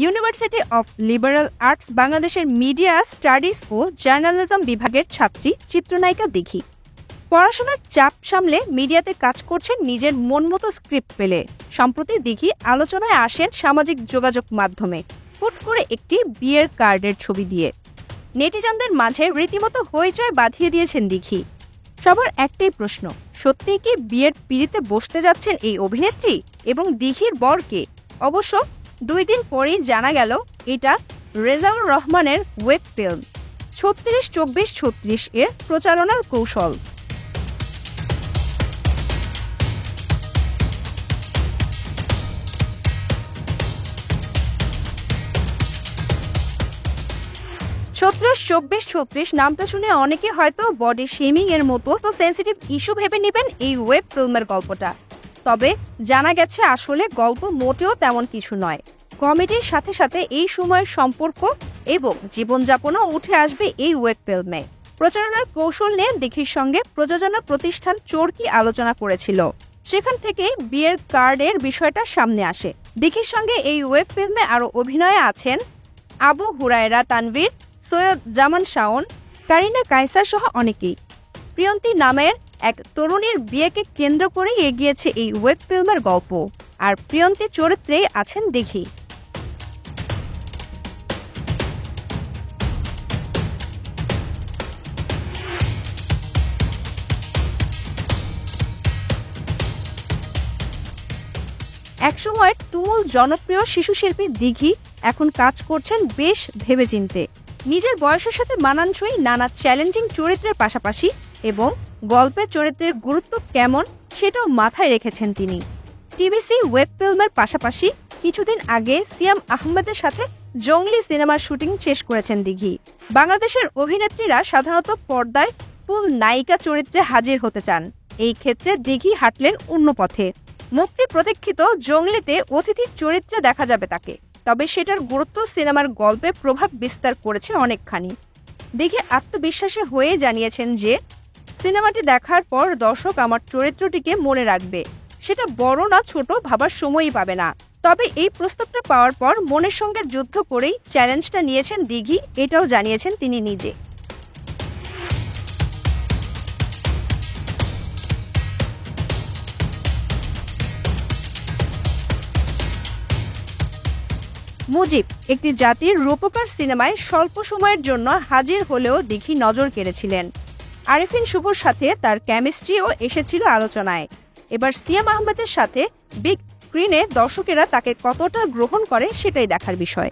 University of liberal arts বাংলাদেশের media studies ও journalism বিভাগের ছাত্রী চিত্রনায়িকা দিঘি। পড়াশোনার চাপ সামলে মিডিয়াতে কাজ করছেন নিজের মন মতো স্ক্রিপ্ট পেলে। সম্প্রতি দিঘি আলোচনায় আসেন সামাজিক যোগাযোগ মাধ্যমে হুট করে একটি বিয়ের কার্ডের ছবি দিয়ে। নেটিজনদের মাঝে রীতিমতো হইচই বাঁধিয়ে দিয়েছেন দিঘি। সবার একটাই প্রশ্ন, সত্যিই কি বিয়ের পিঁড়িতে বসতে যাচ্ছেন এই অভিনেত্রী এবং দিঘির বর কে? অবশ্য 2 দিন পরেই জানা গেল এটা রেজাউর রহমানের ওয়েব ফিল্ম 362436 এর প্রচারণার কৌশল। ছত্রিশ 24-36 নামটা শুনে অনেকে হয়তো বডি শেমিং এর মতো সেন্সিটিভ ইস্যু ভেবে নেবেন এই ওয়েব ফিল্মের গল্পটা। তবে জানা গেছে আসলে গল্প মোটেও তেমন কিছু নয়। কমেডির সাথে সাথে এই সময়ের সম্পর্ক এবং জীবনযাপনও উঠে আসবে এই ওয়েব ফিল্মে। প্রচারণার কৌশল নিয়ে দিঘির সঙ্গে প্রযোজনা প্রতিষ্ঠান চরকি আলোচনা করেছিল, সেখান থেকে বিয়ের কার্ডের বিষয়টা সামনে আসে। দিঘির সঙ্গে এই ওয়েব ফিল্মে আরও অভিনয়ে আছেন আবু হুরায়রা তানভীর, সৈয়দ জামান শাওন, কারিনা কায়সার সহ অনেকেই। প্রিয়ন্তী নামের এক তরুণীর বিয়েকে কেন্দ্র করে এগিয়েছে এই ওয়েব ফিল্মের গল্প, আর প্রিয়ন্তী চরিত্রেই আছেন দিঘি। একসময় তুমুল জনপ্রিয় শিশুশিল্পী দিঘি এখন কাজ করছেন বেশ ভেবেচিন্তে। নিজের বয়সের সাথে মানানসই নানা চ্যালেঞ্জিং চরিত্রের পাশাপাশি এবং গল্পের চরিত্রের গুরুত্ব কেমন সেটাও মাথায় রেখেছেন তিনি। টিভিসি ওয়েব ফিল্মের পাশাপাশি কিছুদিন আগে সিয়াম আহমেদের সাথে জঙ্গলি সিনেমার শুটিং শেষ করেছেন দিঘি। বাংলাদেশের অভিনেত্রীরা সাধারণত পর্দায় ফুল নায়িকা চরিত্রে হাজির হতে চান, এই ক্ষেত্রে দিঘি হাঁটলেন অন্য পথে। মুক্তি প্রতীক্ষিত জঙ্গলিতে অতিথির চরিত্রে দেখা যাবে তাকে, তবে সেটার গুরুত্ব সিনেমার গল্পে প্রভাব বিস্তার করেছে অনেকখানি। দিঘি আত্মবিশ্বাসী হয়ে জানিয়েছেন যে সিনেমাটি দেখার পর দর্শক আমার চরিত্রটিকে মনে রাখবে, সেটা বড় না ছোট ভাবার সময়ই পাবে না। তবে এই প্রস্তাবটা পাওয়ার পর মনের সঙ্গে যুদ্ধ করেই চ্যালেঞ্জটা নিয়েছেন দিঘি, এটাও জানিয়েছেন তিনি নিজে। মুজিব একটি জাতির রূপকার সিনেমায় স্বল্প সময়ের জন্য হাজির হলেও দিঘি নজর কেড়েছিলেন। আরিফিন শুভর সাথে তার কেমিস্ট্রিও এসেছিল আলোচনায়। এবার সিয়াম আহমেদের সাথে বিগ স্ক্রিনে দর্শকেরা তাকে কতটা গ্রহণ করে সেটাই দেখার বিষয়।